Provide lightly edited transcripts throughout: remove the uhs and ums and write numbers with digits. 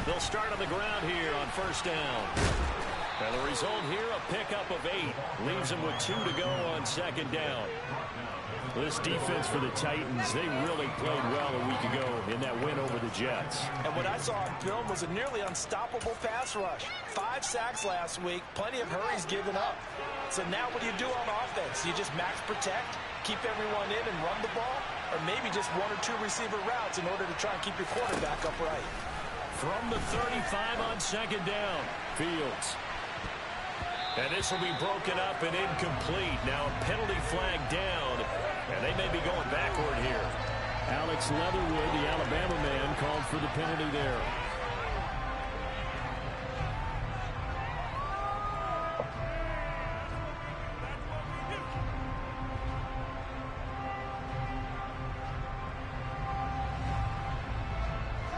They'll start on the ground here on first down. And the result here, a pickup of 8. Leaves them with 2 to go on second down. This defense for the Titans, they really played well a week ago in that win over the Jets. And what I saw on film was a nearly unstoppable pass rush. 5 sacks last week, plenty of hurries given up. So now what do you do on offense? You just max protect, keep everyone in and run the ball, or maybe just 1 or 2 receiver routes in order to try and keep your quarterback upright. From the 35 on second down, Fields. And this will be broken up and incomplete. Now a penalty flag down, and they may be going backward here. Alex Leatherwood, the Alabama man, called for the penalty there.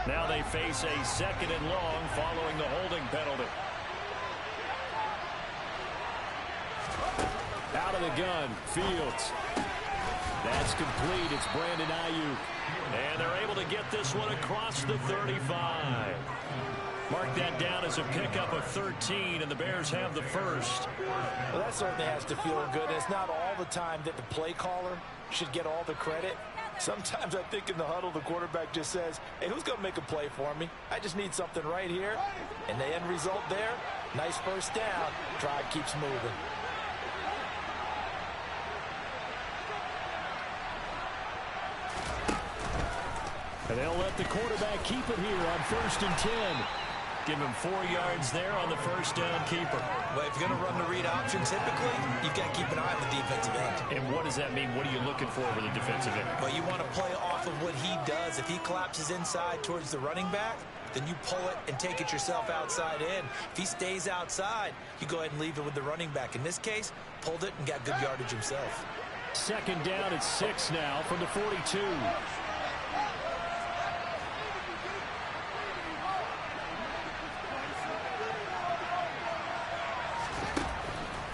Now they face a second and long following the holding penalty. Out of the gun, Fields. That's complete. It's Brandon Ayuk. And they're able to get this one across the 35. Mark that down as a pickup of 13, and the Bears have the first. Well, that certainly has to feel good. It's not all the time that the play caller should get all the credit. Sometimes I think in the huddle, the quarterback just says, hey, who's going to make a play for me? I just need something right here. And the end result there, nice first down. Drive keeps moving. And they'll let the quarterback keep it here on 1st and 10. Give him 4 yards there on the first down keeper. Well, if you're going to run the read option, typically, you've got to keep an eye on the defensive end. And what does that mean? What are you looking for with the defensive end? Well, you want to play off of what he does. If he collapses inside towards the running back, then you pull it and take it yourself outside in. If he stays outside, you go ahead and leave it with the running back. In this case, pulled it and got good yardage himself. Second down at 6 now from the 42.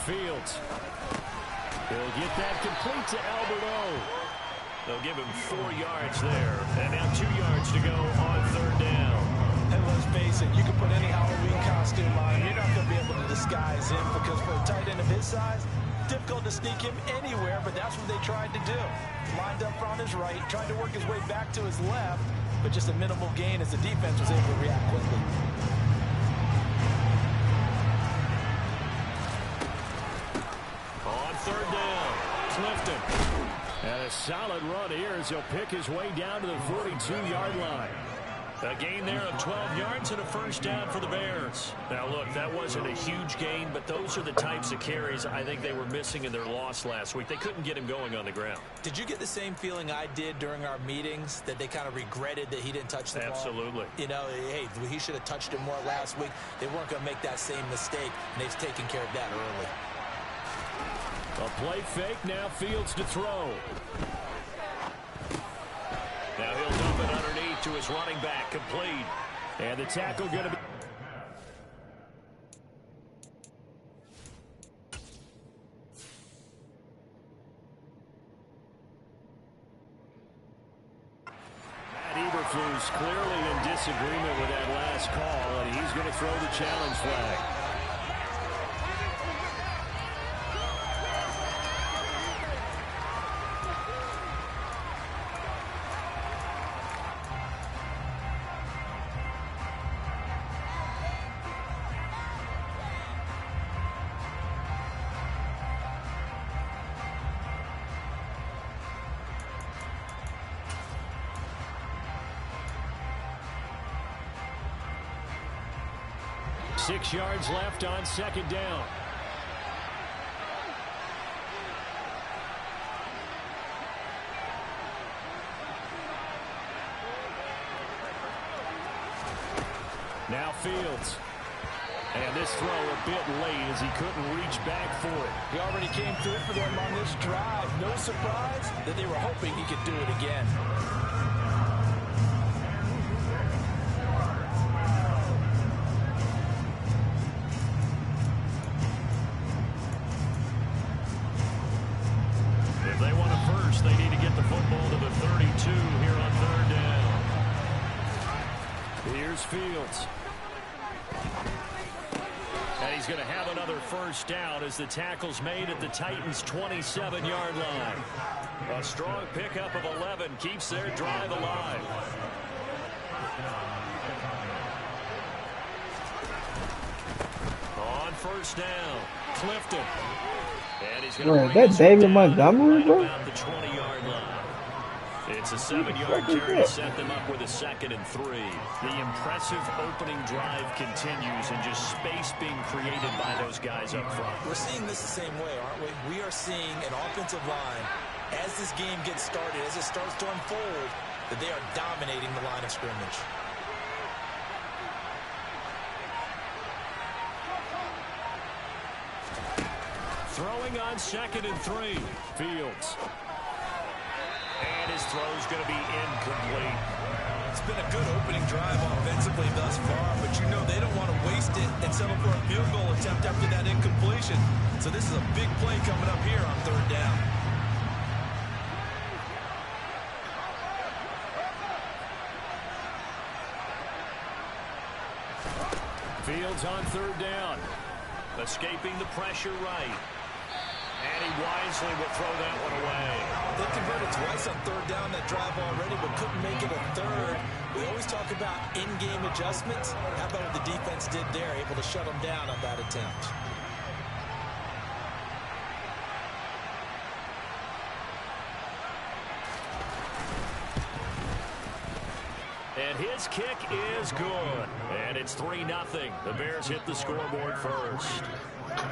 Fields. He'll get that complete to Albert O. They'll give him 4 yards there. And now 2 yards to go on third down. And let's face it, you can put any Halloween costume on. You're not going to be able to disguise him because for a tight end of his size, difficult to sneak him anywhere, but that's what they tried to do. Lined up on his right, trying to work his way back to his left, but just a minimal gain as the defense was able to react quickly. Third down, Clifton. And a solid run here as he'll pick his way down to the 42-yard line. A gain there of 12 yards and a first down for the Bears. Now, look, that wasn't a huge gain, but those are the types of carries I think they were missing in their loss last week. They couldn't get him going on the ground. Did you get the same feeling I did during our meetings, that they kind of regretted that he didn't touch the ball? Absolutely. You know, hey, he should have touched it more last week. They weren't going to make that same mistake, and they've taken care of that early. A play fake, now Fields to throw. Now he'll dump it underneath to his running back, complete. And the tackle going to be... Matt Eberflus clearly in disagreement with that last call, and he's going to throw the challenge flag. Six yards left on second down. Now Fields. And this throw a bit late as he couldn't reach back for it. He already came through for them on this drive. No surprise that they were hoping he could do it again. Here's Fields. And he's going to have another first down as the tackle's made at the Titans' 27-yard line. A strong pickup of 11 keeps their drive alive. On first down, Clifton. And he's going to bring that David Montgomery, bro? about the 20-yard line. It's a 7-yard carry to set them up with a 2nd and 3. The impressive opening drive continues and just space being created by those guys up front. We're seeing this the same way, aren't we? We are seeing an offensive line, as this game gets started, as it starts to unfold, that they are dominating the line of scrimmage. Throwing on 2nd and 3. Fields. And his throw's going to be incomplete. It's been a good opening drive offensively thus far, but you know they don't want to waste it and settle for a field goal attempt after that incompletion. So this is a big play coming up here on 3rd down. Fields on 3rd down. Escaping the pressure right. And he wisely will throw that one away. They converted twice on 3rd down that drive already, but couldn't make it a 3rd. We always talk about in-game adjustments. How about what the defense did there, able to shut them down on that attempt. And his kick is good. And it's 3-0. The Bears hit the scoreboard first.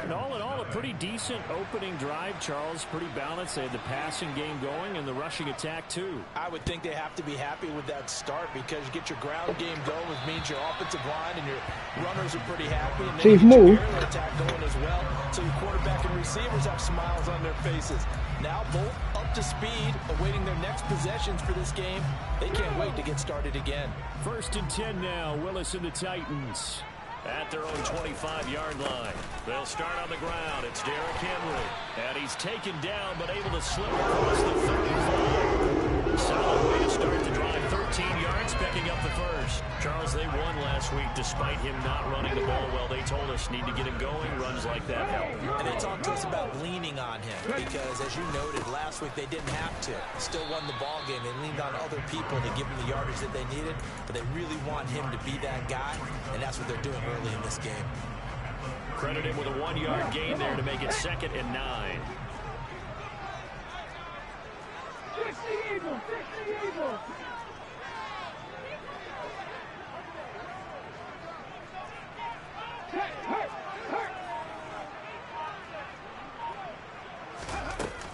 And all in all, a pretty decent opening drive, Charles. Pretty balanced. They had the passing game going and the rushing attack, too. I would think they have to be happy with that start because you get your ground game going, which means your offensive line and your runners are pretty happy. And then you get your aerial attack going as well. So your quarterback and receivers have smiles on their faces. Now both up to speed, awaiting their next possessions for this game. They can't wait to get started again. 1st and 10 now. Willis and the Titans at their own 25-yard line. They'll start on the ground. It's Derrick Henry. And he's taken down, but able to slip across the 35. Solid way to start the drive. 13 yards, picking up the first. Charles, they won last week despite him not running the ball well. They told us need to get him going. Runs like that help. And they talked to us about leaning on him because, as you noted, last week they didn't have to. Still won the ball game. They leaned on other people to give them the yardage that they needed, but they really want him to be that guy, and that's what they're doing early in this game. Credit him with a 1-yard gain there to make it 2nd and 9.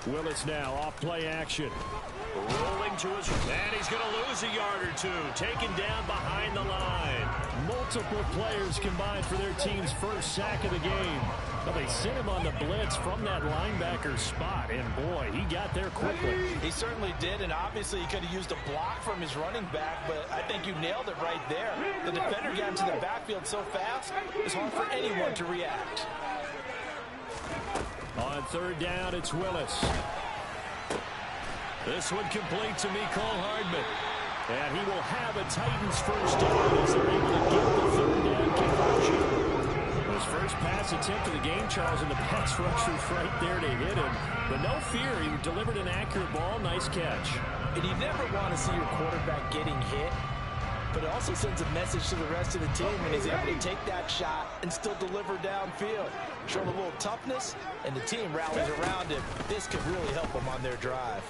Willis now off play action. Rolling to his, and he's going to lose a yard or two. Taken down behind the line. Multiple players combined for their team's first sack of the game. Well, they sent him on the blitz from that linebacker spot, and boy, he got there quickly. He certainly did, and obviously he could have used a block from his running back, but I think you nailed it right there. The defender got into the backfield so fast, it's hard for anyone to react. On 3rd down, it's Willis. This one complete to Mecole Hardman. And he will have a Titans first down as they're able to get the 3rd down conversion. His first pass attempt of the game, Charles, and the pass rusher right there to hit him. But no fear, he delivered an accurate ball. Nice catch. And you never want to see your quarterback getting hit, but it also sends a message to the rest of the team when he's able to take that shot and still deliver downfield. Showing a little toughness, and the team rallies around him. This could really help them on their drive.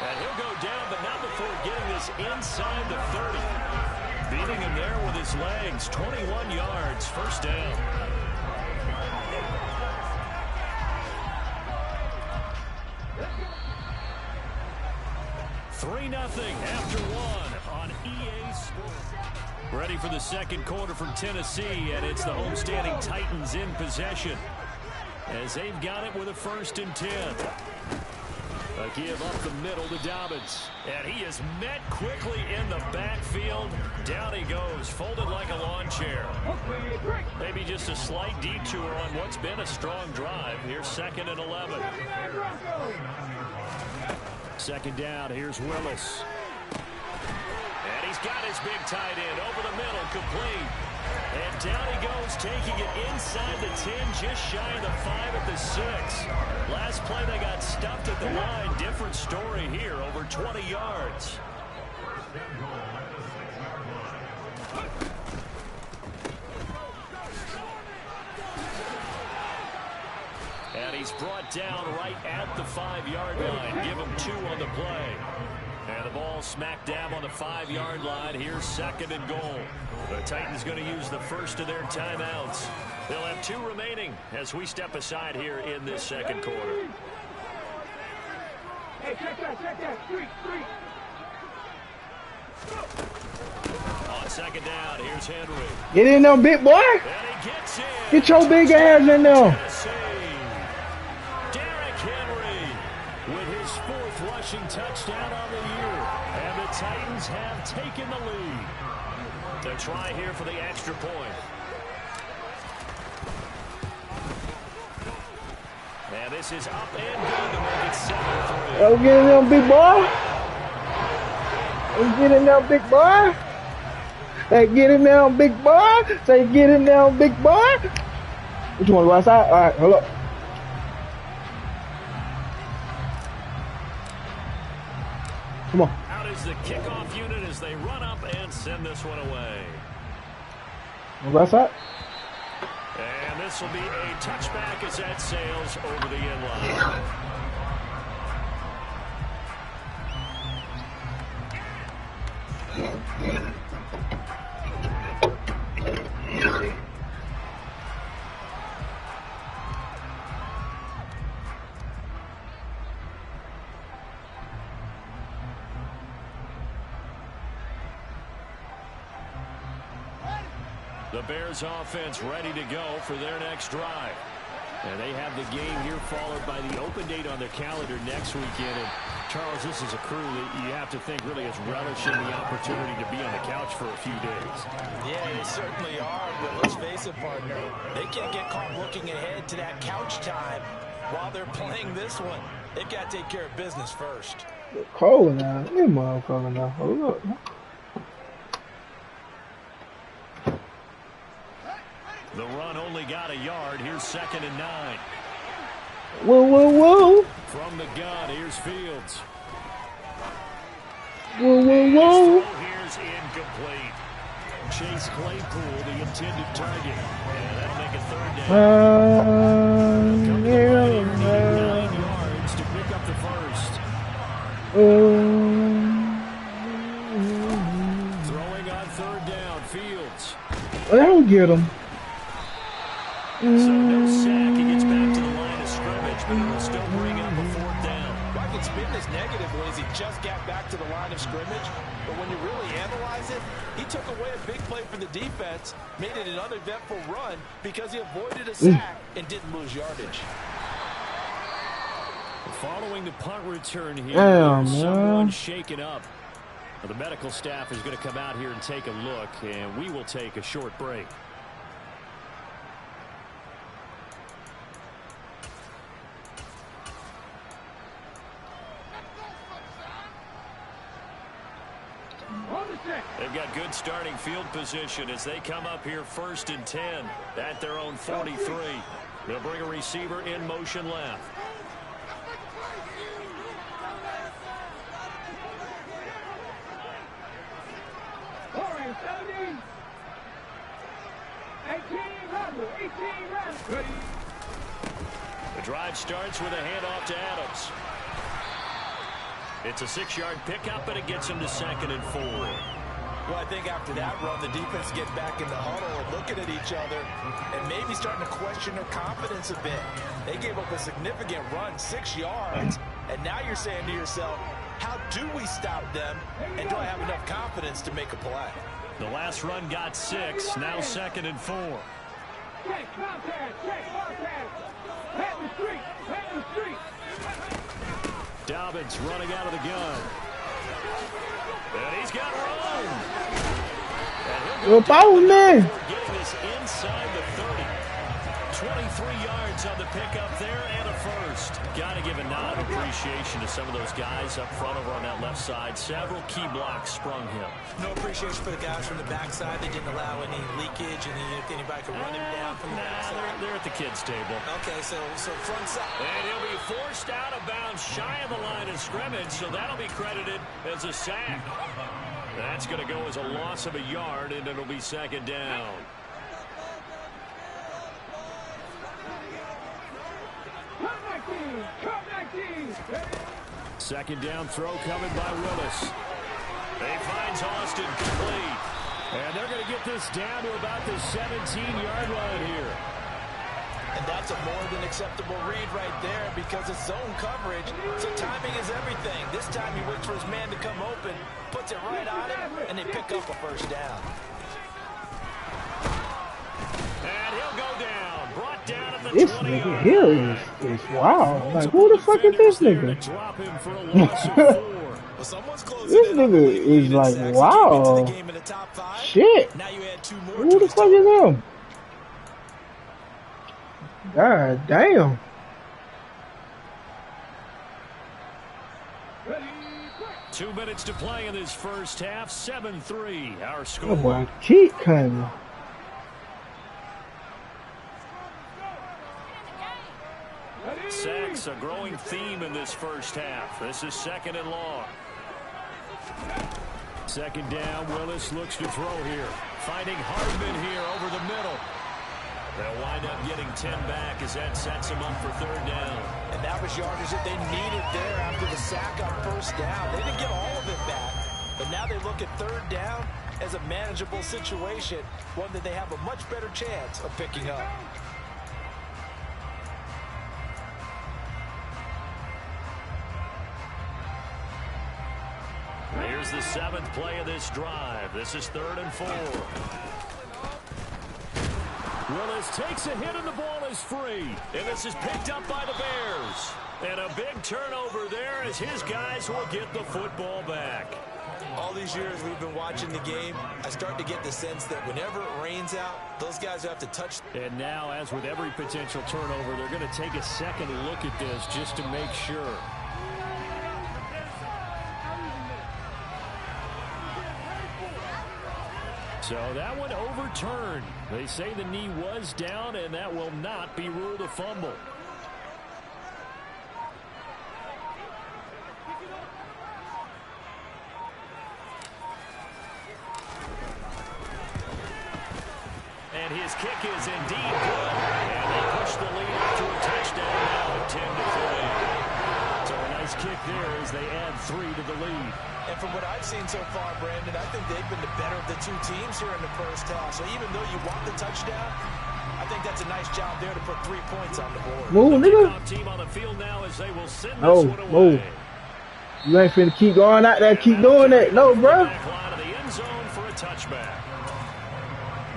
And he'll go down, but not before getting this inside the 30. Beating him there with his legs. 21 yards, first down. Nothing after one on EA Sports. Ready for the second quarter from Tennessee, and it's the homestanding Titans in possession as they've got it with a 1st and 10. A give up the middle to Dobbins, and he is met quickly in the backfield. Down he goes, folded like a lawn chair. Maybe just a slight detour on what's been a strong drive. Here's 2nd and 11. 2nd down, here's Willis. got his big tight end over the middle, complete. And down he goes, taking it inside the 10, just shy of the 5 at the 6. Last play, they got stuffed at the line. Different story here, over 20 yards. And he's brought down right at the 5-yard line. Give him 2 on the play. And the ball smack dab on the 5-yard line. Here's 2nd and goal. The Titans going to use the first of their timeouts. They'll have 2 remaining as we step aside here in this second quarter. Hey, check that. Street. On 2nd down, here's Henry. Get in there, big boy. And he gets in. Get your big ass in there. With his 4th rushing touchdown on the year. And the Titans have taken the lead. To try here for the extra point. And this is up and good to make it 7-3. Go get in there, big boy. Get in there, big boy. Say get in there, big boy. Say get in there, big boy. Which one, right side? All right, hold up. Come on. Out is the kickoff unit as they run up and send this one away. Right side. And this will be a touchback as that sails over the end line. The Bears offense ready to go for their next drive. And they have the game here followed by the open date on their calendar next weekend. And Charles, this is a crew that you have to think really is relishing the opportunity to be on the couch for a few days. Yeah, they certainly are, but let's face it, partner. They can't get caught looking ahead to that couch time while they're playing this one. They've got to take care of business first. Cold now. You motherfucker now. Hold up. The run only got a yard. Here's 2nd and 9. Whoa. From the gun, here's Fields. Whoa. Here's incomplete. Chase Claypool, the intended target. And that'll make it 3rd down. Come to the line here, needing 9 yards to pick up the first. Throwing on 3rd down, Fields. I don't get him. So no sack. He gets back to the line of scrimmage, but it'll still bring up a 4th down. I can spin this negatively as he just got back to the line of scrimmage, but when you really analyze it, he took away a big play for the defense, made it an uneventful run because he avoided a sack and didn't lose yardage. Following the punt return here, Damn, someone shaken up. Well, the medical staff is going to come out here and take a look, and we will take a short break. They've got good starting field position as they come up here 1st and 10 at their own 43. They'll bring a receiver in motion left. The drive starts with a handoff to Adams. It's a 6-yard pickup, and it gets him to 2nd and 4. Well, I think after that run, the defense gets back in the huddle and looking at each other and maybe starting to question their confidence a bit. They gave up a significant run, 6 yards, and now you're saying to yourself, how do we stop them, and do I have enough confidence to make a play? The last run got 6, now 2nd and 4. Check, contact. Head the street. Dobbins running out of the gun. And he's got room. And he'll go man. getting this inside the 30. 23 yards yards on the pickup there and a first. Got to give a nod of appreciation to some of those guys up front over on that left side. Several key blocks sprung him. No appreciation for the guys from the backside. They didn't allow any leakage, and if anybody could run him down from the backside. They're at the kids' table. Okay, so front side. And he'll be forced out of bounds shy of the line of scrimmage, so that'll be credited as a sack. That's going to go as a loss of a yard, and it'll be second down. Second down throw coming by Willis. He finds Austin complete. And they're going to get this down to about the 17-yard line here. And that's a more than acceptable read right there because it's zone coverage, so timing is everything. This time he waits for his man to come open, puts it right on him, and they pick up a first down. And he'll go down. Brought down at the 20. This nigga here is wow. Like, who the fuck is this nigga? Drop him for a loss of 4. Well, someone's This nigga is like, wow. Shit. Now you add 2 more. Who the fuck is him? God damn. Two minutes to play in this first half. 7-3 our Oh score. boy, keep coming. Sacks a growing theme in this first half. This is second and long. Second down. Willis looks to throw here. Finding Hardman here over the middle. They'll wind up getting 10 back as that sets them up for third down. And that was yardage that they needed there after the sack on first down. They didn't get all of it back, but now they look at third down as a manageable situation, one that they have a much better chance of picking up. Here's the 7th play of this drive. This is 3rd and 4. Willis takes a hit and the ball is free. And this is picked up by the Bears. And a big turnover there as his guys will get the football back. All these years we've been watching the game, I start to get the sense that whenever it rains out, those guys have to touch. And now, as with every potential turnover, they're going to take a second look at this just to make sure. So that one overturned. They say the knee was down, and that will not be ruled a fumble. And his kick is indeed good. And they push the lead up to a touchdown now at 10-3. So a nice kick there as they add 3 to the lead. And from what I've seen so far, Brandon, I think they've been the better of the two teams here in the first half. So even though you want the touchdown, I think that's a nice job there to put 3 points on the board. Move, nigga. Team on the field now as they will send this No, one away. move. You ain't finna keep going out there, keep doing that. No, bro. Back line of the end zone for a touchback.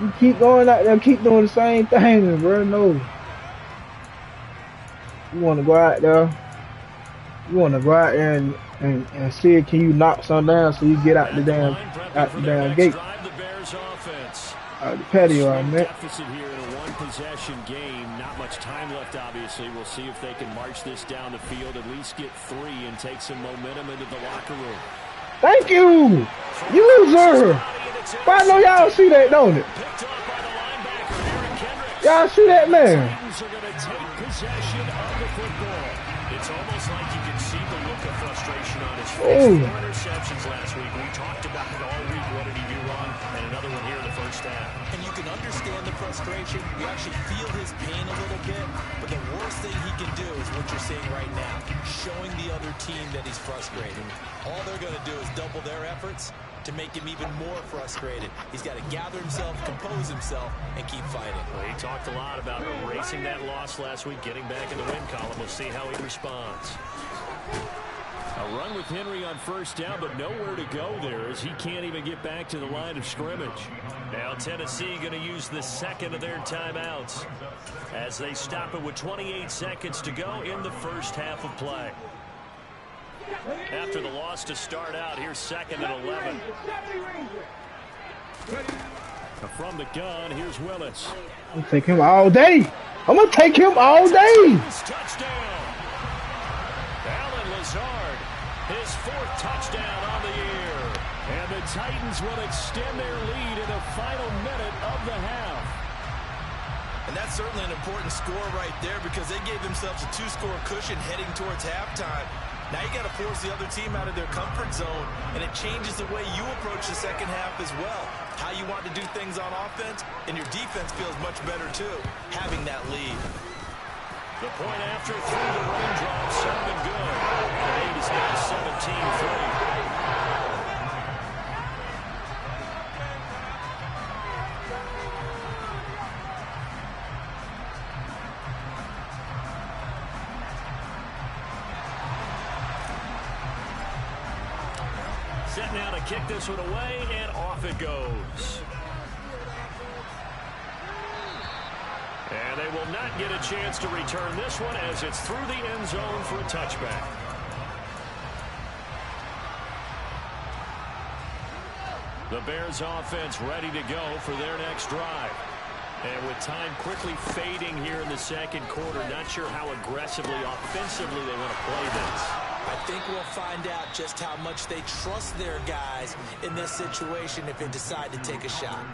You keep going out there, keep doing the same thing, bro. No. You want to go out there. You want to go out there and see, can you knock some down so you get out the damn gate. Out the patio, I meant. Deficit here in a one-possession game. Not much time left, obviously. We'll see if they can march this down the field, at least get 3 and take some momentum into the locker room. Thank you, loser. But I know y'all see that, don't it? Y'all see that, man? It's almost like you can see the look of frustration on his face. 4 interceptions last week. We talked about it all week. What did he do wrong? And another one here in the first half. And you can understand the frustration. You actually feel his pain a little bit. But the worst thing he can do is what you're seeing right now, showing the other team that he's frustrated. All they're going to do is double their efforts to make him even more frustrated. He's got to gather himself, compose himself, and keep fighting. Well, he talked a lot about erasing that loss last week, getting back in the win column. We'll see how he responds. A run with Henry on first down, but nowhere to go there as he can't even get back to the line of scrimmage. Now Tennessee going to use the second of their timeouts as they stop it with 28 seconds to go in the first half of play. After the loss to start out, here's 2nd and 11. From the gun, here's Willis. I'm gonna take him all day. I'm gonna take him all day. Touchdown. Alan Lazard, his 4th touchdown on the year. And the Titans will extend their lead in the final minute of the half. And that's certainly an important score right there because they gave themselves a 2-score cushion heading towards halftime. Now you got to force the other team out of their comfort zone, and it changes the way you approach the second half as well. How you want to do things on offense, and your defense feels much better too, having that lead. The point after through the raindrops, something good. The lead is now 17-3. Set now to kick this one away, and off it goes. And they will not get a chance to return this one as it's through the end zone for a touchback. The Bears offense ready to go for their next drive. And with time quickly fading here in the second quarter, not sure how aggressively, offensively they want to play this. I think we'll find out just how much they trust their guys in this situation if they decide to take a shot.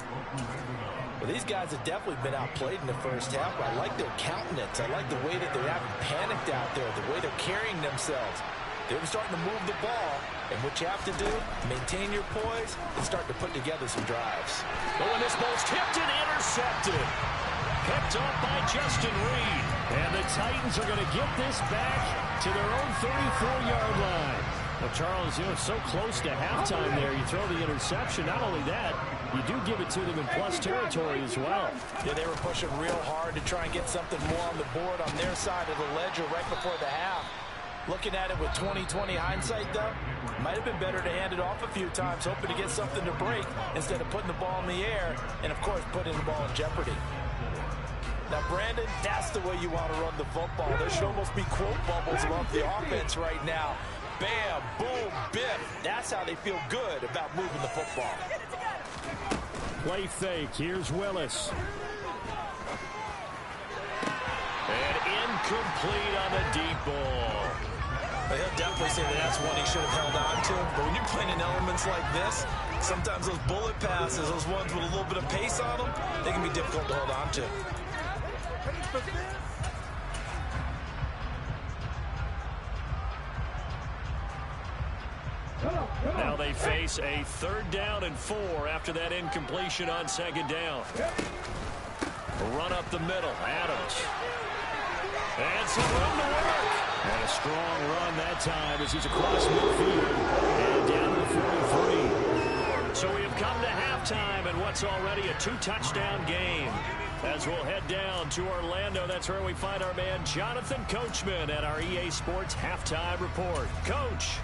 Well, these guys have definitely been outplayed in the first half, but I like their countenance. I like the way that they haven't panicked out there, the way they're carrying themselves. They're starting to move the ball, and what you have to do, maintain your poise and start to put together some drives. Oh, and this ball's tipped and intercepted. Picked up by Justin Reed. And the Titans are going to get this back to their own 34-yard line. Well, Charles, you know, so close to halftime there. You throw the interception. Not only that, you do give it to them in plus territory as well. Yeah, they were pushing real hard to try and get something more on the board on their side of the ledger right before the half. Looking at it with 20/20 hindsight, though, might have been better to hand it off a few times, hoping to get something to break instead of putting the ball in the air and, of course, putting the ball in jeopardy. Now, Brandon, that's the way you want to run the football. There should almost be quote bubbles above the offense right now. Bam, boom, biff. That's how they feel good about moving the football. Play fake. Here's Willis. And incomplete on the deep ball. Well, he'll definitely say that that's one he should have held on to. But when you're playing in elements like this, sometimes those bullet passes, those ones with a little bit of pace on them, they can be difficult to hold on to. Now they face a 3rd down and 4 after that incompletion on 2nd down. Run up the middle. Adams. And some run to work. And a strong run that time as he's across midfield and down to the 43. So we have come to halftime and what's already a 2-touchdown game. As we'll head down to Orlando, that's where we find our man Jonathan Coachman at our EA Sports Halftime Report. Coach.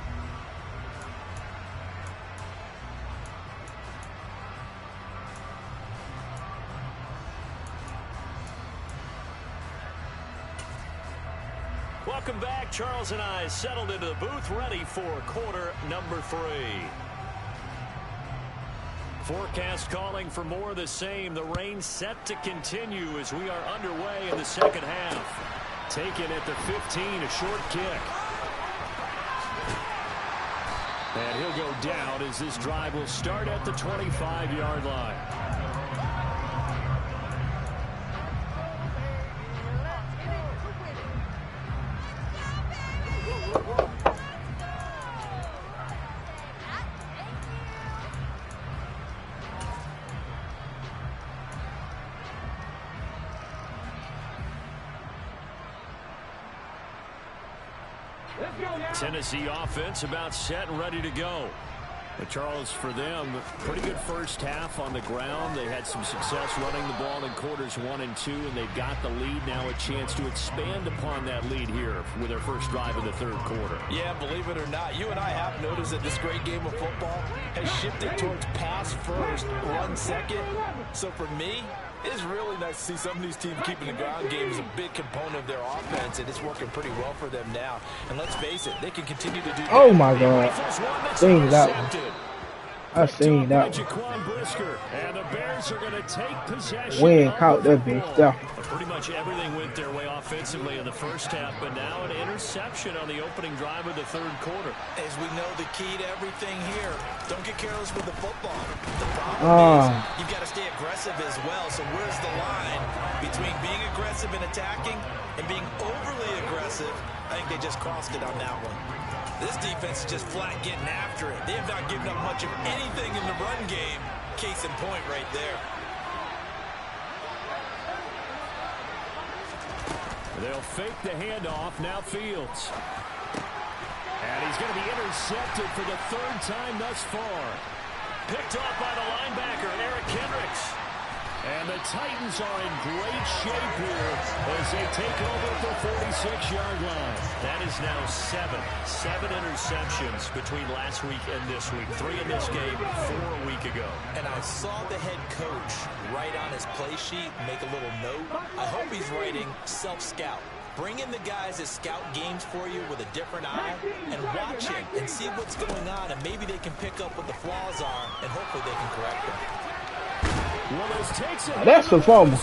Welcome back. Charles and I settled into the booth, ready for quarter number 3. Forecast calling for more of the same. The rain set to continue as we are underway in the second half. Taken at the 15, a short kick. And he'll go down as this drive will start at the 25-yard line. Tennessee offense about set and ready to go. But Charles, for them, pretty good first half on the ground. They had some success running the ball in quarters 1 and 2, and they've got the lead now, a chance to expand upon that lead here with their first drive in the 3rd quarter. Yeah, believe it or not, you and I have noticed that this great game of football has shifted towards pass first, run second. So for me, it's really nice to see some of these teams keeping the ground game as a big component of their offense, and it's working pretty well for them now. And let's face it, they can continue to do that. Oh, my God. Dang that one. I seen that one. And the Bears are going to take possession. Wind caught that bitch. Yeah. Pretty much everything went their way offensively in the first half, but now an interception on the opening drive of the third quarter. As we know, the key to everything here, don't get careless with the football. The problem is you've got to stay aggressive as well. So where's the line between being aggressive and attacking and being overly aggressive? I think they just crossed it on that one. This defense is just flat getting after it. They have not given up much of anything in the run game. Case in point right there. They'll fake the handoff. Now Fields. And he's going to be intercepted for the third time thus far. Picked off by the linebacker, Eric Kendricks. And the Titans are in great shape here as they take over at the 46-yard line. That is now seven interceptions between last week and this week. 3 in this game, 4 a week ago. And I saw the head coach write on his play sheet, make a little note. I hope he's writing self-scout. Bring in the guys that scout games for you with a different eye and watch him and see what's going on, and maybe they can pick up what the flaws are, and hopefully they can correct them. That's a fumble.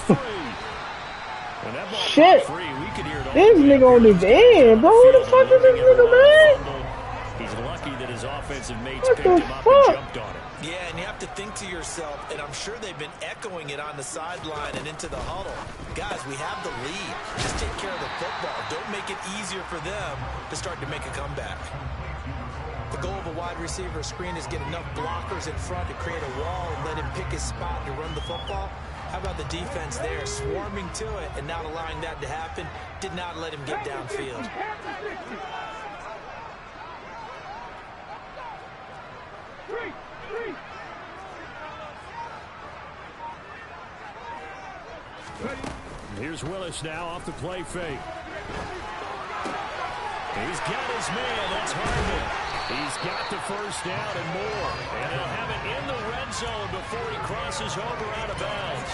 Shit. This nigga on his end, bro. Who the fuck is this nigga, man? He's lucky that his offensive mates picked him up and jumped on him. Yeah, and you have to think to yourself, and I'm sure they've been echoing it on the sideline and into the huddle. Guys, we have the lead. Just take care of the football. Don't make it easier for them to start to make a comeback. The goal of a wide receiver screen is get enough blockers in front to create a wall and let him pick his spot to run the football. How about the defense there, swarming to it and not allowing that to happen? Did not let him get downfield. Here's Willis now off the play fake. He's got his man. That's Hartman. He's got the first down and more. And he'll have it in the red zone before he crosses over out of bounds.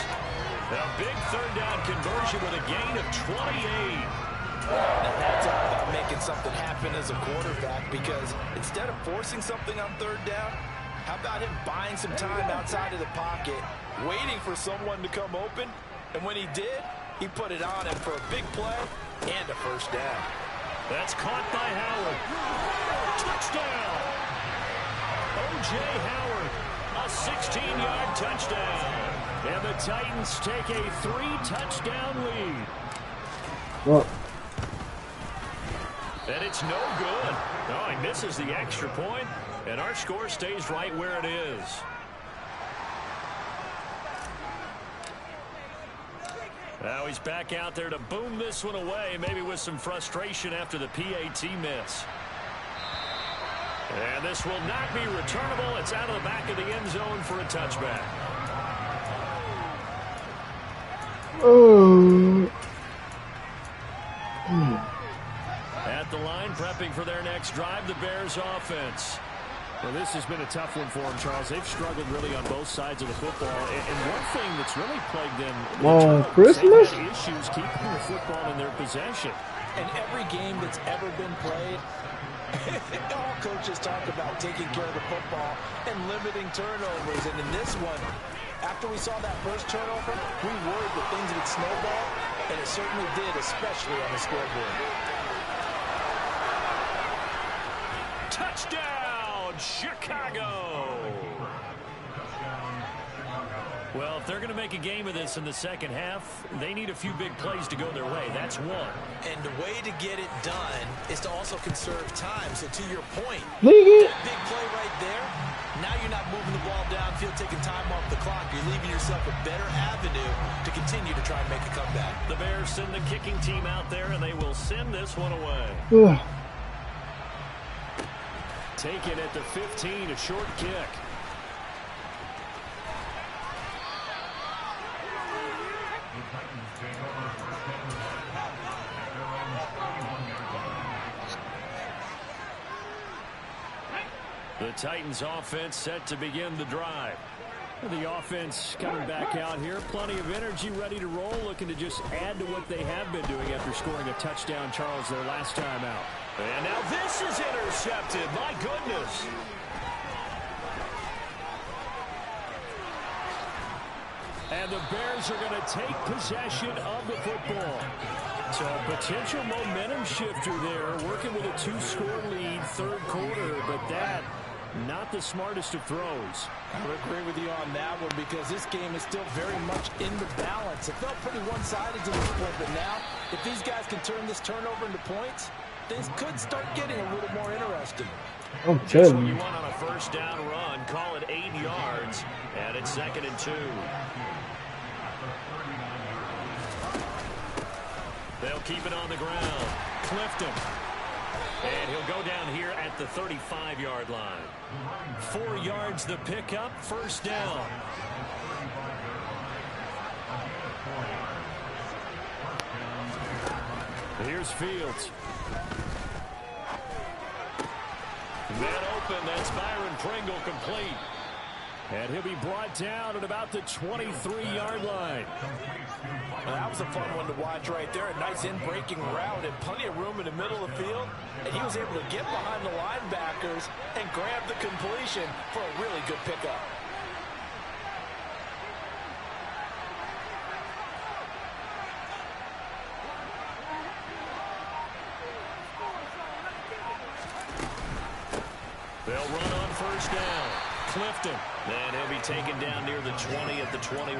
A big third down conversion with a gain of 28. Now that's all about making something happen as a quarterback, because instead of forcing something on third down, how about him buying some time outside of the pocket, waiting for someone to come open, and when he did, he put it on him for a big play and a first down. That's caught by Howard. Touchdown! O.J. Howard, a 16-yard touchdown. And the Titans take a 3-touchdown lead. Well. And it's no good. Oh, he misses the extra point, and our score stays right where it is. Now he's back out there to boom this one away, maybe with some frustration after the PAT miss. And this will not be returnable. It's out of the back of the end zone for a touchback. At the line, prepping for their next drive, the Bears offense. Well, this has been a tough one for them, Charles. They've struggled really on both sides of the football. And one thing that's really plagued them on Christmas issues keeping the football in their possession. And every game that's ever been played, all coaches talk about taking care of the football and limiting turnovers. And in this one, after we saw that first turnover, we worried that things would snowball, and it certainly did, especially on the scoreboard. Touchdown, Chicago! Well, if they're going to make a game of this in the second half, they need a few big plays to go their way. That's one. And the way to get it done is to also conserve time. So to your point, that big play right there, now you're not moving the ball downfield, taking time off the clock. You're leaving yourself a better avenue to continue to try and make a comeback. The Bears send the kicking team out there, and they will send this one away. Taken at the 15, a short kick. The Titans offense set to begin the drive. The offense coming back out here. Plenty of energy, ready to roll, looking to just add to what they have been doing after scoring a touchdown, Charles, their last time out. And now this is intercepted. My goodness. And the Bears are going to take possession of the football. So potential momentum shifter there, working with a 2-score lead, third quarter, but that not the smartest of throws. I would agree with you on that one because this game is still very much in the balance. It felt pretty one-sided to this point, but now if these guys can turn this turnover into points, things could start getting a little more interesting. I'm Just telling what you. you want on a first down run, call it 8 yards, and it's 2nd and 2. They'll keep it on the ground. Clifton. And he'll go down here at the 35-yard line. 4 yards the pickup, first down. Here's Fields. Man open, that's Byron Pringle complete. And he'll be brought down at about the 23-yard line. Well, that was a fun one to watch right there. A nice in-breaking route and plenty of room in the middle of the field. And he was able to get behind the linebackers and grab the completion for a really good pickup. They'll run on first down. Clifton. And he'll be taken down near the 20 at the 21.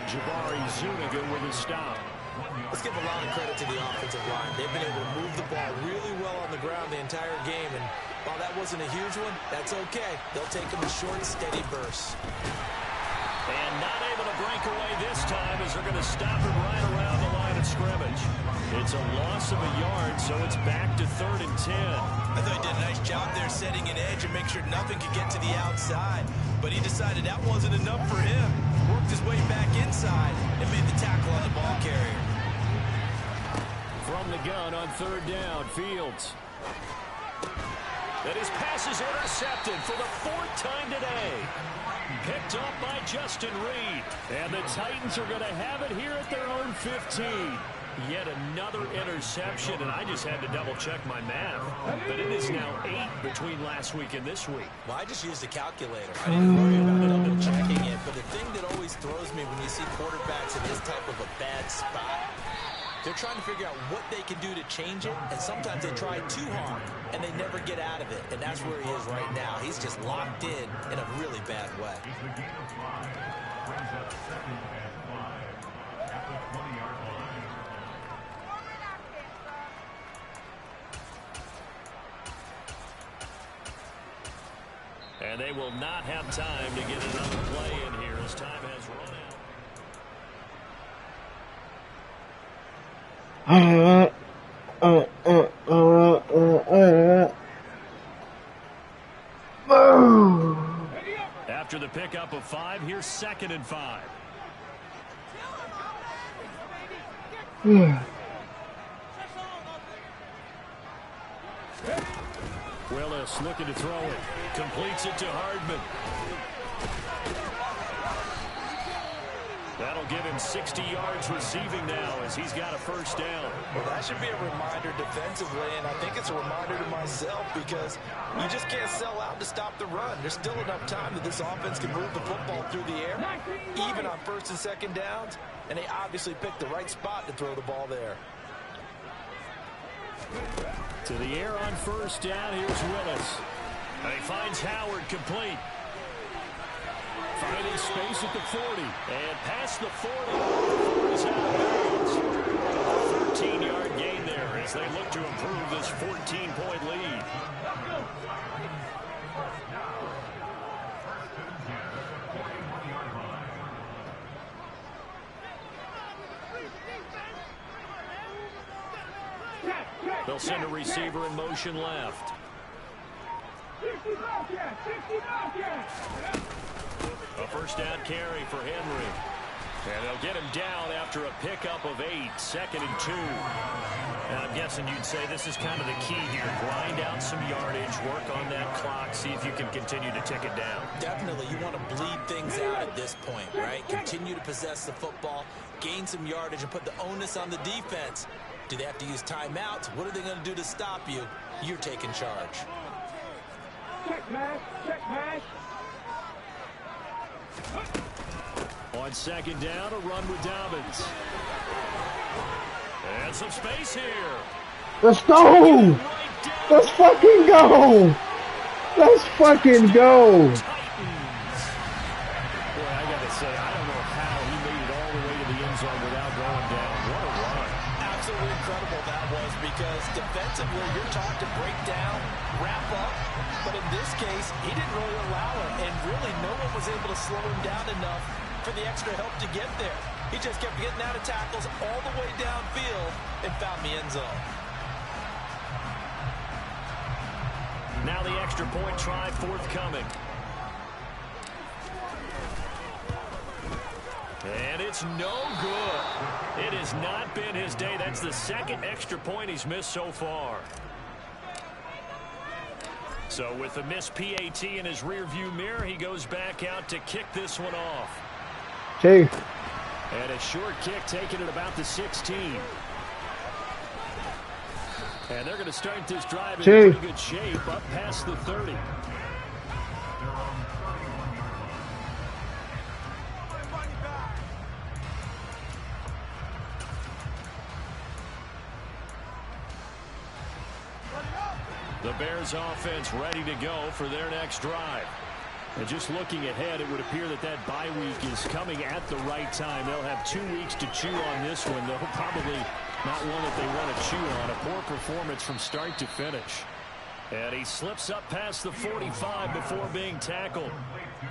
Jabari Zuniga with a stop. Let's give a lot of credit to the offensive line. They've been able to move the ball really well on the ground the entire game. And while that wasn't a huge one, that's okay. They'll take them in short, steady bursts. And not able to break away this time as they're going to stop it right around the line of scrimmage. It's a loss of a yard, so it's back to 3rd and 10. I thought he did a nice job there setting an edge and make sure nothing could get to the outside. But he decided that wasn't enough for him. Worked his way back inside and made the tackle on the ball carrier. From the gun on 3rd down, Fields. And his pass is intercepted for the 4th time today. Picked up by Justin Reed. And the Titans are going to have it here at their own 15. Yet another interception, and I just had to double-check my math. But it is now 8 between last week and this week. Well, I just used a calculator. I didn't worry about double-checking it. But the thing that always throws me when you see quarterbacks in this type of a bad spot, they're trying to figure out what they can do to change it, and sometimes they try too hard, and they never get out of it. And that's where he is right now. He's just locked in a really bad way. And they will not have time to get another play in here as time has run out. After the pickup of 5, here's 2nd and 5. Willis looking to throw it. Completes it to Hardman. That'll give him 60 yards receiving now as he's got a first down. Well, that should be a reminder defensively, and I think it's a reminder to myself because you just can't sell out to stop the run. There's still enough time that this offense can move the football through the air, even on 1st and 2nd downs, and they obviously picked the right spot to throw the ball there. To the air on first down, here's Willis. And he finds Howard complete. Finding space at the 40. And past the 40. Is out of bounds. A 13-yard gain there as they look to improve this 14-point lead. They'll send a receiver in motion left. A first down carry for Henry. And they'll get him down after a pickup of 8, 2nd and 2. And I'm guessing you'd say this is kind of the key here. Grind out some yardage, work on that clock, see if you can continue to tick it down. Definitely, you want to bleed things out at this point, right? Continue to possess the football, gain some yardage, and put the onus on the defense. Do they have to use timeouts? What are they going to do to stop you? You're taking charge. Check, man. Check, man. On On second down, a run with Dobbins. And some space here. Let's go! Let's fucking go! Let's fucking go! Boy, I gotta say, I don't know how he made it all the way to the end zone without going down. What a run. Absolutely incredible that was, because defensively you're taught to break down, wrap up, but in this case he didn't really allow it, and really no one was able to slow him down enough for the extra help to get there. He just kept getting out of tackles all the way downfield and found the end zone. Now the extra point try forthcoming. And it's no good. It has not been his day. That's the second extra point he's missed so far. So with the missed PAT in his rearview mirror, he goes back out to kick this one off. Chief. And a short kick taken at about the 16. And they're going to start this drive in pretty good shape up past the 30. The Bears offense ready to go for their next drive. And just looking ahead, it would appear that that bye week is coming at the right time. They'll have 2 weeks to chew on this one. They'll probably not one that they want to chew on. A poor performance from start to finish. And he slips up past the 45 before being tackled.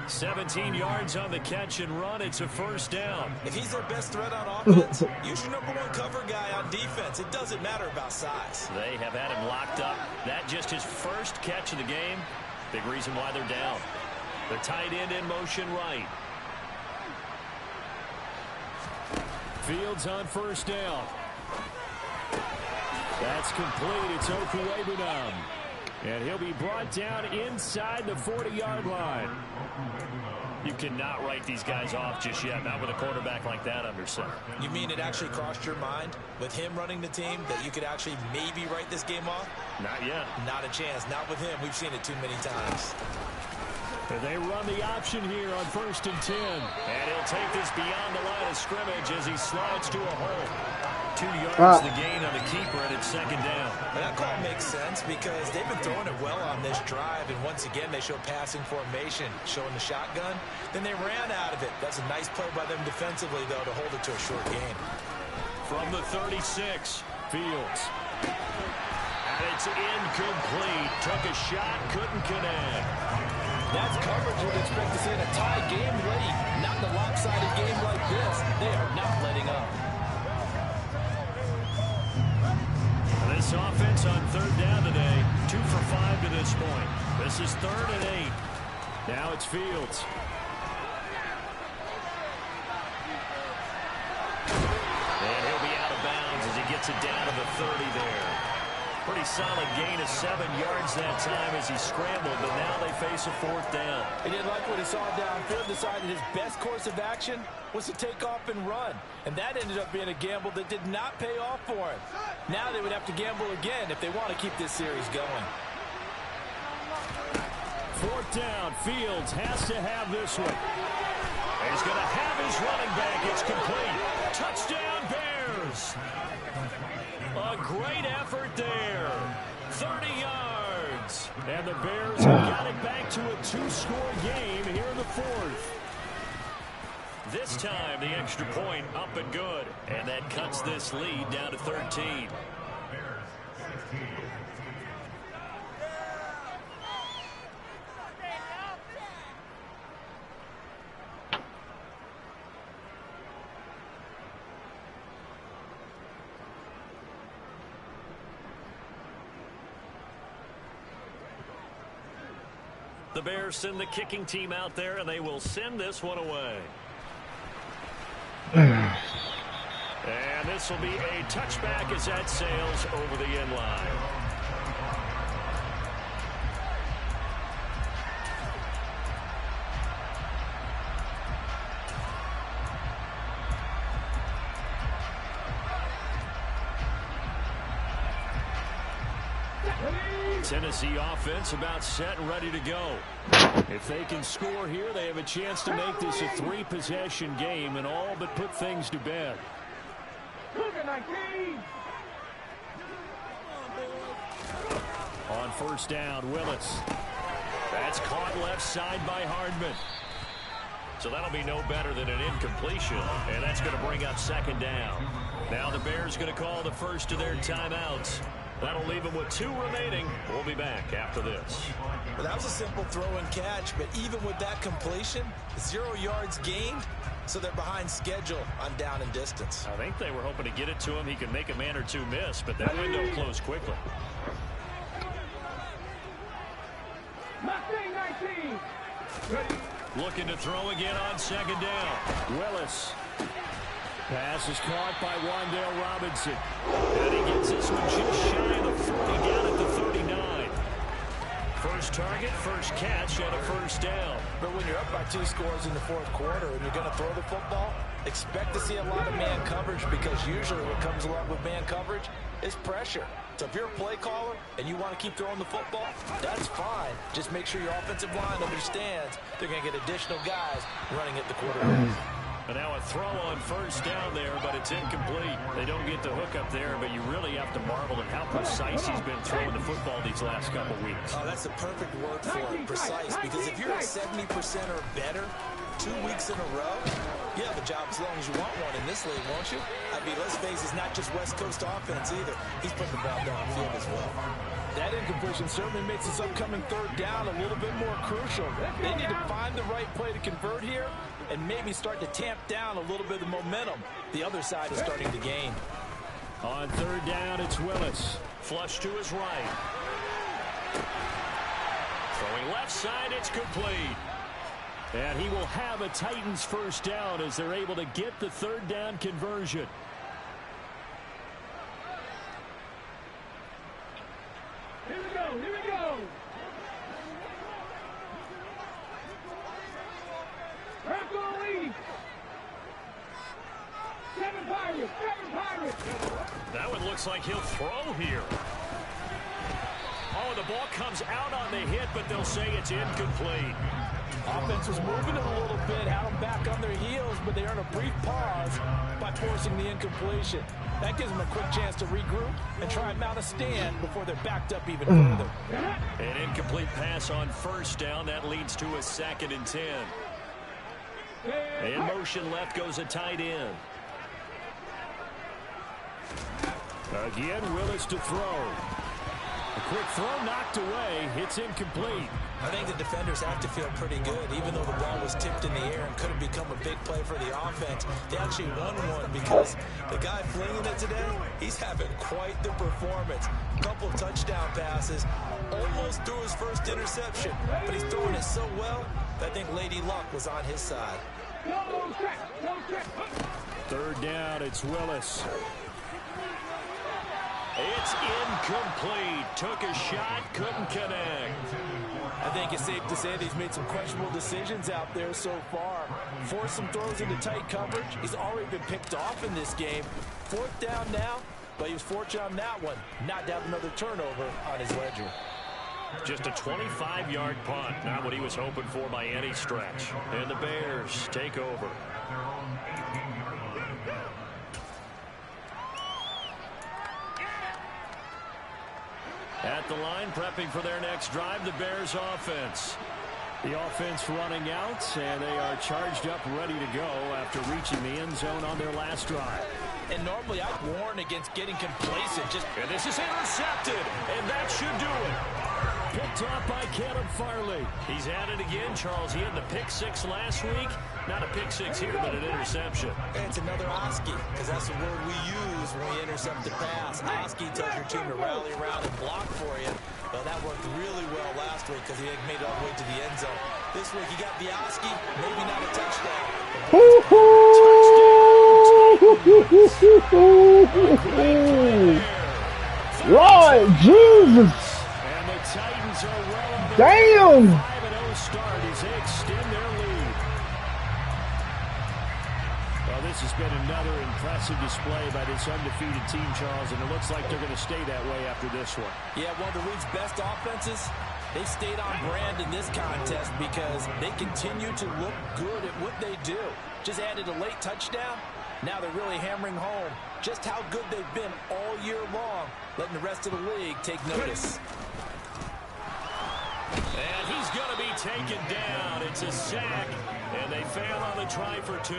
17 yards on the catch and run. It's a first down. If he's their best threat on offense, use your #1 cover guy on defense. It doesn't matter about size. They have had him locked up. That just his first catch of the game. Big reason why they're down. The tight end in motion right. Fields on first down. That's complete. It's Okuwebunam. And he'll be brought down inside the 40-yard line. You cannot write these guys off just yet, not with a quarterback like that under center. You mean it actually crossed your mind with him running the team that you could actually maybe write this game off? Not yet. Not a chance. Not with him. We've seen it too many times. And they run the option here on 1st and 10. And he'll take this beyond the line of scrimmage as he slides to a hole. 2 yards the gain on the keeper, and it's second down. And that call makes sense because they've been throwing it well on this drive, and once again they show passing formation, showing the shotgun. Then they ran out of it. That's a nice play by them defensively, though, to hold it to a short gain. From the 36, Fields. And it's incomplete. Took a shot, couldn't connect. That's coverage you'd expect to see in a tie game late. Not in a lopsided game like this. They are not letting up. This offense on 3rd down today, 2 for 5 to this point. This is 3rd and 8. Now it's Fields. And he'll be out of bounds as he gets it down to the 30 there. Pretty solid gain of 7 yards that time as he scrambled, but now they face a 4th down. He didn't like what he saw downfield, decided his best course of action was to take off and run. And that ended up being a gamble that did not pay off for him. Now they would have to gamble again if they want to keep this series going. 4th down, Fields has to have this one. He's going to have his running back. It's complete. Touchdown, Bears. A great effort there. 30 yards. And the Bears have got it back to a 2-score game here in the 4th. This time, the extra point up and good. And that cuts this lead down to 13. The Bears send the kicking team out there, and they will send this one away. And this will be a touchback as that sails over the end line. Tennessee offense about set and ready to go. If they can score here, they have a chance to make this a 3-possession game and all but put things to bed. On first down, Willis. That's caught left side by Hardman. So that'll be no better than an incompletion, and that's going to bring up second down. Now the Bears going to call the first of their timeouts. That'll leave them with 2 remaining. We'll be back after this. Well, that was a simple throw and catch, but even with that completion, 0 yards gained, so they're behind schedule on down and distance. I think they were hoping to get it to him. He could make a man or 2 miss, but that window closed quickly. Looking to throw again on second down. Willis. Pass is caught by Wan'Dale Robinson. And he gets this one just shy of the 40, down at the 39. First target, first catch, and a first down. But when you're up by 2 scores in the 4th quarter and you're going to throw the football, expect to see a lot of man coverage, because usually what comes along with man coverage is pressure. So if you're a play caller and you want to keep throwing the football, that's fine. Just make sure your offensive line understands they're going to get additional guys running at the quarterback. And now a throw on first down there, but it's incomplete. They don't get the hook up there, but you really have to marvel at how precise he's been throwing the football these last couple weeks. Oh, that's the perfect word for it, precise, because if you're at 70% or better 2 weeks in a row, you have a job as long as you want one in this league, won't you? I mean, let's face it, it's not just West Coast offense either. He's putting the ball downfield as well. That incompletion certainly makes this upcoming 3rd down a little bit more crucial. They need to find the right play to convert here and maybe start to tamp down a little bit of momentum the other side is starting to gain. On 3rd down, it's Willis. Flush to his right. Throwing left side, it's complete. And he will have a Titans first down as they're able to get the 3rd down conversion. Here we go, here we go. Bronco lead. 7 Pirates, 7 Pirates. That one looks like he'll throw here. Oh, the ball comes out on the hit, but they'll say it's incomplete. Offense was moving it a little bit, had them back on their heels, but they earned a brief pause by forcing the incompletion. That gives them a quick chance to regroup and try and mount a stand before they're backed up even further. An incomplete pass on first down. That leads to a 2nd and 10. In motion left goes a tight end. Again, Willis to throw. A quick throw knocked away. It's incomplete. I think the defenders have to feel pretty good, even though the ball was tipped in the air and could have become a big play for the offense. They actually won one because the guy flinging it today, he's having quite the performance. A couple of touchdown passes, almost threw his first interception, but he's throwing it so well that I think Lady Luck was on his side. 3rd down, it's Willis. It's incomplete. Took a shot, couldn't connect. I think it's safe to say that he's made some questionable decisions out there so far. Forced some throws into tight coverage. He's already been picked off in this game. 4th down now, but he was fortunate on that one. Not to have another turnover on his ledger. Just a 25-yard punt. Not what he was hoping for by any stretch. And the Bears take over. At the line, prepping for their next drive, the Bears offense. The offense running out, and they are charged up, ready to go after reaching the end zone on their last drive. And normally I'd warn against getting complacent. And this is intercepted, and that should do it. Picked off by Caleb Farley. He's at it again, Charles. He had the pick 6 last week. Not a pick 6 here, but an interception. And it's another Oski, because that's the word we use when we intercept the pass. Oski tells your team to rally around and block for you. Well, that worked really well last week because he made it all the way to the end zone. This week he got the Oski, maybe not a touchdown. Lord Jesus! And the Titans are well on Damn! 5-0 start as they extend their lead. Well, this has been another impressive display by this undefeated team, Charles, and it looks like they're going to stay that way after this one. Yeah, one of the league's best offenses. They stayed on brand in this contest because they continue to look good at what they do. Just added a late touchdown. Now they're really hammering home just how good they've been all year long, letting the rest of the league take notice. And he's going to be taken down. It's a sack, and they fail on the try for 2.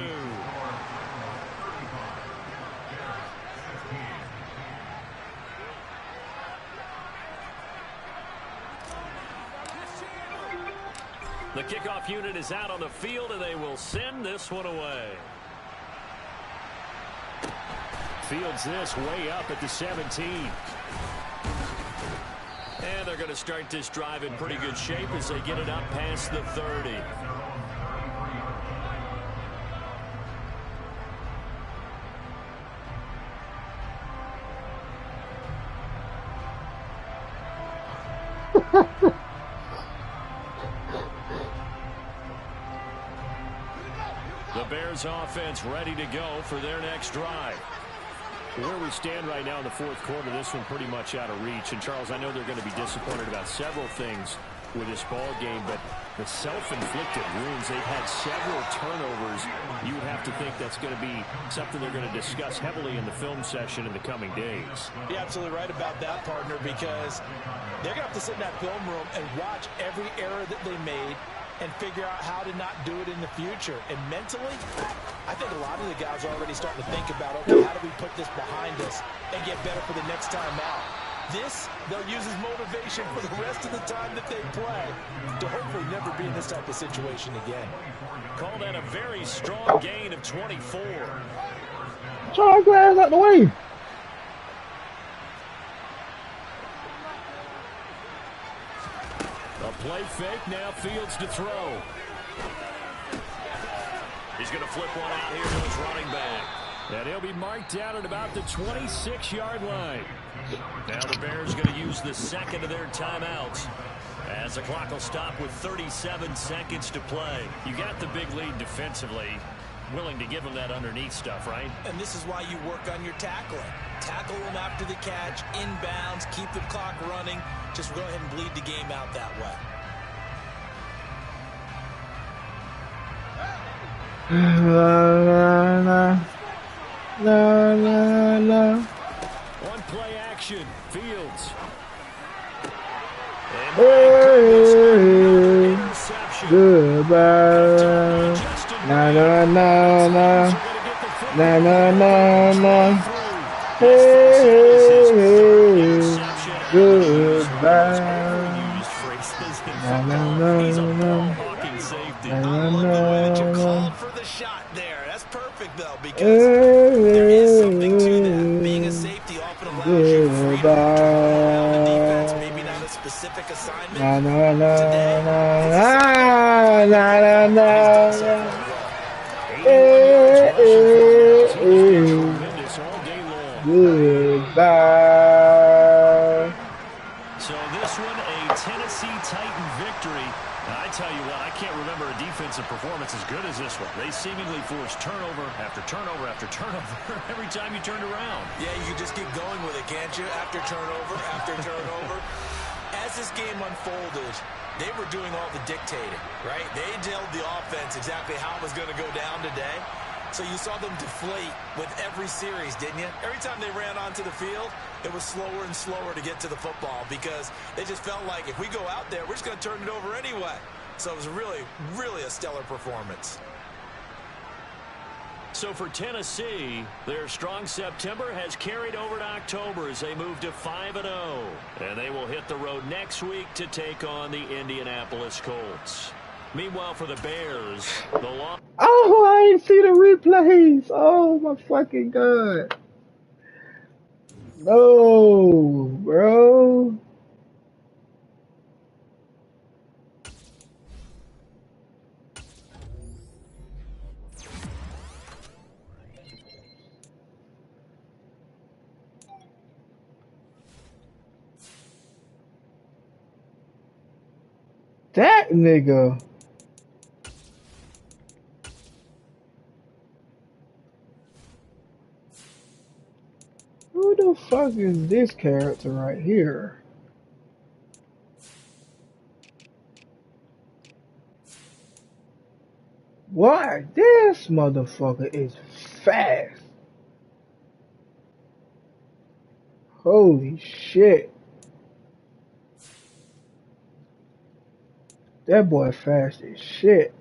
The kickoff unit is out on the field, and they will send this one away. Fields this way up at the 17. And they're going to start this drive in pretty good shape as they get it up past the 30. The Bears offense ready to go for their next drive. Where we stand right now in the fourth quarter, this one pretty much out of reach. And, Charles, I know they're going to be disappointed about several things with this ball game, but the self-inflicted wounds, they've had several turnovers. You would have to think that's going to be something they're going to discuss heavily in the film session in the coming days. You're absolutely right about that, partner, because they're going to have to sit in that film room and watch every error that they made and figure out how to not do it in the future. And mentally, I think a lot of the guys are already starting to think about, okay, how do we put this behind us and get better for the next time out? This, they'll use as motivation for the rest of the time that they play to hopefully never be in this type of situation again. Call that a very strong gain of 24. Charles, glass out the way. A play fake, now Fields to throw. He's going to flip one out here to his running back. And he'll be marked down at about the 26-yard line. Now the Bears going to use the second of their timeouts as the clock will stop with 37 seconds to play. You got the big lead defensively. Willing to give them that underneath stuff, right? And this is why you work on your tackling. Tackle them after the catch, inbounds, keep the clock running. Just go ahead and bleed the game out that way. One play action, Fields. Hey, goodbye. Na na na na. Na na na na. Hey, goodbye. Na na na na. I love the way that you called for the shot there. That's perfect, though, because there is something to that. Being a safety often allows you freedom to move around the defense, maybe not a specific assignment. Na na na Today, na na na na na. Goodbye. So this one, a Tennessee Titan victory. I tell you what, I can't remember a defensive performance as good as this one. They seemingly forced turnover after turnover after turnover every time you turned around. Yeah, you can just keep going with it, can't you? After turnover. As this game unfolded, they were doing all the dictating, right? They told the offense exactly how it was going to go down today. So you saw them deflate with every series, didn't you? Every time they ran onto the field, it was slower and slower to get to the football because they just felt like if we go out there, we're just going to turn it over anyway. So it was really, really a stellar performance. So for Tennessee, their strong September has carried over to October as they move to 5-0. And they will hit the road next week to take on the Indianapolis Colts. Meanwhile, for the Bears, the loss. Oh, I ain't see the replays. Oh, my fucking God. No, bro. That nigga. Who the fuck is this character right here? Why? This motherfucker is fast. Holy shit. That boy fast as shit.